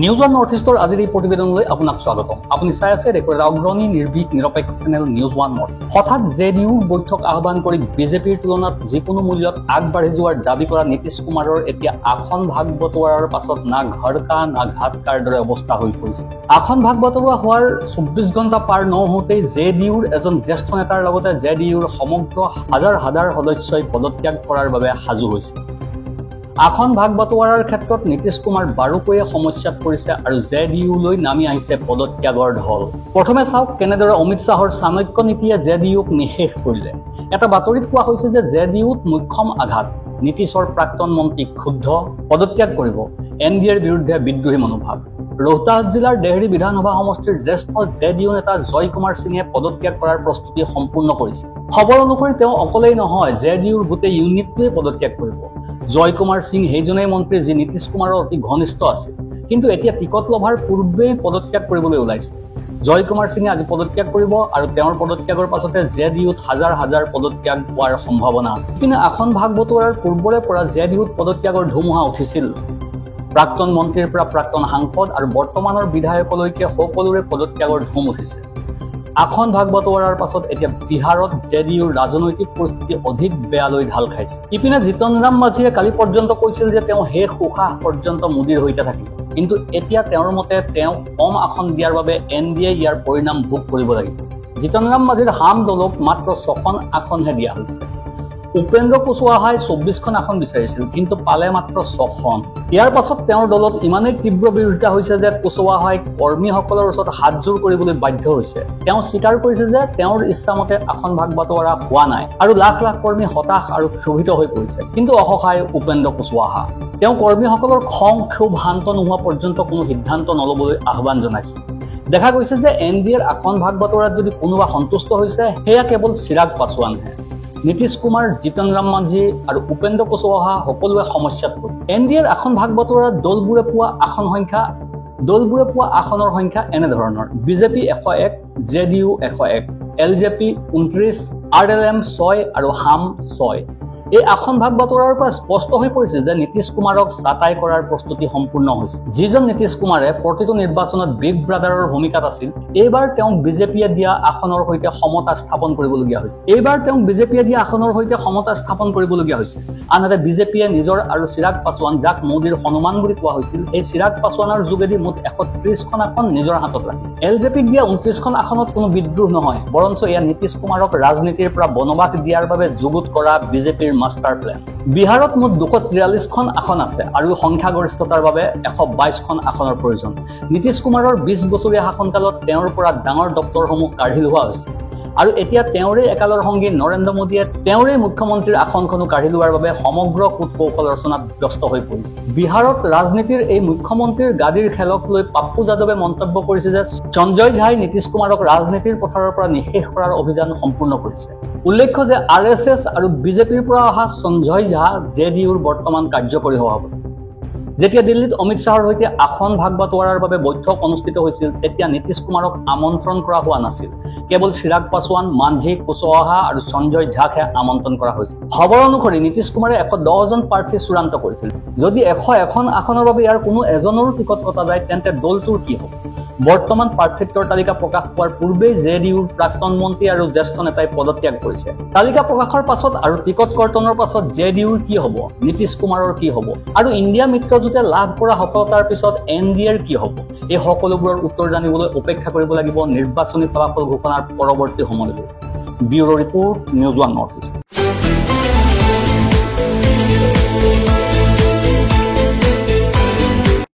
News one north ইষ্টৰ আজিৰ এই প্ৰতিবেদনলৈ আপোনাক স্বাগতম। আপুনি চাই আছে ৰেকৰ্ডৰ অগ্ৰণী নিৰ্ভীক নিৰপেক্ষ চেনেল নিউজ ওৱান নৰ্থ। হঠাৎ জেডিইউ বৈঠক আহ্বান কৰি বিজেপিৰ তুলনাত যিকোনো মূল্যত আগবাঢ়ি যোৱাৰ দাবী কৰা নীতিশ কুমাৰৰ এতিয়া আসন ভাগ বটোৱাৰাৰ পাছত না ঘৰ কা না ঘাট কাৰ দৰে অৱস্থা হৈ পৰিছে। আসন ভাগ বটোৱা হোৱাৰ 24 ঘণ্টা পাৰ নহওঁতেই জেডিইউৰ এজন জ্যেষ্ঠ নেতাৰ লগতে জেডিইউৰ সমগ্ৰ হাজাৰ হাজাৰ সদস্যই পদত্যাগ কৰাৰ বাবে সাজু হৈছে। আসন ভাগ বটোৱাৰাৰ ক্ষেত্ৰত নীতিশ কুমাৰ বাৰুকৈয়ে সমস্যাত পৰিছে আৰু জেডিইউলৈ নামি আহিছে পদত্যাগৰ ঢল। প্ৰথমে চাওক কেনেদৰে অমিত শ্বাহৰ চাণক্য নীতিয়ে জেডিইউক নিঃশেষ কৰিলে। এটা বাতৰিত কোৱা হৈছে যে জেডিইউত মুখ্যম আঘাত, নীতিশৰ প্ৰাক্তন মন্ত্ৰী ক্ষুব্ধ, পদত্যাগ কৰিব, এনডিএৰ বিৰুদ্ধে বিদ্ৰোহী মনোভাৱ। ৰোহতাছ জিলাৰ ডেহৰী বিধানসভা সমষ্টিৰ জ্যেষ্ঠ জেডিইউ নেতা জয় কুমাৰ সিঙে পদত্যাগ কৰাৰ প্ৰস্তুতি সম্পূৰ্ণ কৰিছে। খবৰ অনুসৰি তেওঁ অকলেই নহয়, জেডিইউৰ গোটেই ইউনিটটোৱে পদত্যাগ কৰিব। জয় কুমাৰ সিং সেইজনেই মন্ত্ৰী যি নীতিশ কুমাৰৰ অতি ঘনিষ্ঠ আছিল, কিন্তু এতিয়া টিকট লভাৰ পূৰ্বেই পদত্যাগ কৰিবলৈ ওলাইছে। জয় কুমাৰ সিঙে আজি পদত্যাগ কৰিব আৰু তেওঁৰ পদত্যাগৰ পাছতে জেডিইউত হাজাৰ হাজাৰ পদত্যাগ হোৱাৰ সম্ভাৱনা আছে। কিন্তু আসন ভাগ বটোৱাৰাৰ পূৰ্বৰে পৰা জেডিইউত পদত্যাগৰ ধুমুহা উঠিছিল। প্ৰাক্তন মন্ত্ৰীৰ পৰা প্ৰাক্তন সাংসদ আৰু বৰ্তমানৰ বিধায়কলৈকে সকলোৰে পদত্যাগৰ ধুম উঠিছে। আসন ভাগ বটোৱাৰাৰ পাছত এতিয়া বিহাৰত জেডিইউৰ ৰাজনৈতিক পৰিস্থিতি অধিক বেয়ালৈ ঢাল খাইছে। ইপিনে জিতন ৰাম মাঝীয়ে কালি পৰ্যন্ত কৈছিল যে তেওঁ শেষ উশাহ পৰ্যন্ত মোদীৰ সৈতে থাকিব, কিন্তু এতিয়া তেওঁৰ মতে তেওঁক কম আসন দিয়াৰ বাবে এনডিএ ইয়াৰ পৰিণাম ভোগ কৰিব লাগিব। জিতন ৰাম মাঝীৰ হাম দলক মাত্ৰ 6খন আসনহে দিয়া হৈছে। উপেন্দ্ৰ কুশৱাহাই 24খন আসন বিচাৰিছিল, কিন্তু পালে মাত্ৰ 6খন। ইয়াৰ পাছত তেওঁৰ দলত ইমানেই তীব্ৰ বিৰোধিতা হৈছে যে কুশৱাহাই কৰ্মীসকলৰ ওচৰত হাতজোৰ কৰিবলৈ বাধ্য হৈছে। তেওঁ স্বীকাৰ কৰিছে যে তেওঁৰ ইচ্ছামতে আসন ভাগ বটোৱাৰা হোৱা নাই আৰু লাখ লাখ কৰ্মী হতাশ আৰু ক্ষোভিত হৈ পৰিছে, কিন্তু অসহায় উপেন্দ্ৰ কুশৱাহা। তেওঁ কৰ্মীসকলৰ খং ক্ষোভ শান্ত নোহোৱা পৰ্যন্ত কোনো সিদ্ধান্ত নল'বলৈ আহ্বান জনাইছে। দেখা গৈছে যে এনডিএৰ আসন ভাগ বটোৱাৰাত যদি কোনোবা সন্তুষ্ট হৈছে সেয়া কেৱল চিৰাগ পাছোৱানহে। নীতিশ কুমাৰ, জিতন ৰাম মাঝী আৰু উপেন্দ্ৰ কুশৱাহা সকলোৱে সমস্যাত পৰিছে। এনডিএৰ আসন ভাগ বটোৱাৰাত দলবোৰে পোৱা আসনৰ সংখ্যা এনেধৰণৰ: বিজেপি 101, জেডিইউ 101, এলজেপি 29, আৰএলএম 6 আৰু হাম 6। এই আসন ভাগ বটোৱাৰাৰ পৰা স্পষ্ট হৈ পৰিছে যে নীতিশ কুমাৰক ছাটাই কৰাৰ প্ৰস্তুতি সম্পূৰ্ণ হৈছে। যিজন নীতিশ কুমাৰে প্ৰতিটো নিৰ্বাচনত বিগ ব্ৰাদাৰৰ ভূমিকাত আছিল, এইবাৰ তেওঁক বিজেপিয়ে দিয়া আসনৰ সৈতে সমতা স্থাপন কৰিবলগীয়া হৈছে। আনহাতে বিজেপিয়ে নিজৰ আৰু চিৰাগ পাছোৱান, যাক মোদীৰ হনুমান বুলি কোৱা হৈছিল, এই চিৰাগ পাছোৱানৰ যোগেদি মুঠ 130খন আসন নিজৰ হাতত ৰাখিছে। এলজেপিক দিয়া 29খন আসনত কোনো বিদ্ৰোহ নহয়, বৰঞ্চ এয়া নীতিশ কুমাৰক ৰাজনীতিৰ পৰা বনবাস দিয়াৰ বাবে যুগুত কৰা বিজেপিৰ মাষ্টাৰ প্লেন। বিহাৰত মুঠ 243খন আসন আছে আৰু সংখ্যাগৰিষ্ঠতাৰ বাবে 122খন আসনৰ প্ৰয়োজন। নীতিশ কুমাৰৰ 20 বছৰীয়া শাসনকালত তেওঁৰ পৰা ডাঙৰ দপ্তৰসমূহ কাঢ়ি লোৱা হৈছে আৰু এতিয়া তেওঁৰে একালৰ সঙ্গী নৰেন্দ্ৰ মোদীয়ে তেওঁৰে মুখ্যমন্ত্ৰীৰ আসনখনো কাঢ়ি লোৱাৰ বাবে সমগ্ৰ কূট কৌশল ৰচনাত ব্যস্ত হৈ পৰিছে। বিহাৰত ৰাজনীতিৰ এই মুখ্যমন্ত্ৰীৰ গাদীৰ খেলক লৈ পাপ্পু যাদৱে মন্তব্য কৰিছে যে সঞ্জয় ঝাই নীতিশ কুমাৰক ৰাজনীতিৰ পথাৰৰ পৰা নিঃশেষ কৰাৰ অভিযান সম্পূৰ্ণ কৰিছে। উল্লেখ্য যে আৰএছএছ আৰু বিজেপিৰ পৰা অহা সঞ্জয় ঝা জেডিইউৰ বৰ্তমান কাৰ্যকৰী সভাপতি। যেতিয়া দিল্লীত অমিত শ্বাহৰ সৈতে আসন ভাগ বটোৱাৰাৰ বাবে বৈঠক অনুষ্ঠিত হৈছিল, তেতিয়া নীতিশ কুমাৰক আমন্ত্ৰণ কৰা হোৱা নাছিল। কেৱল চিৰাগ পাছোৱান, মাঝী, কুশৱাহা আৰু সঞ্জয় ঝাকহে আমন্ত্ৰণ কৰা হৈছিল। খবৰ অনুসৰি নীতিশ কুমাৰে 110জন প্ৰাৰ্থী চূড়ান্ত কৰিছিল। যদি 101খন আসনৰ বাবে ইয়াৰ কোনো এজনৰো টিকট কটা যায়, তেন্তে দলটোৰ কি হ'ব? বৰ্তমান প্ৰাৰ্থিত্বৰ তালিকা প্ৰকাশ পোৱাৰ পূৰ্বেই জেডিইউৰ প্ৰাক্তন মন্ত্ৰী আৰু জ্যেষ্ঠ নেতাই পদত্যাগ কৰিছে। তালিকা প্ৰকাশৰ পাছত আৰু টিকট কৰ্তনৰ পাছত জেডিইউৰ কি হ'ব, নীতিশ কুমাৰৰ কি হ'ব আৰু ইণ্ডিয়া মিত্ৰজোঁটে লাভ কৰা সফলতাৰ পিছত এনডিএৰ কি হ'ব, এই সকলোবোৰৰ উত্তৰ জানিবলৈ অপেক্ষা কৰিব লাগিব নিৰ্বাচনী ফলাফল ঘোষণাৰ পৰৱৰ্তী সময়লৈ। Bureau report, news one north east.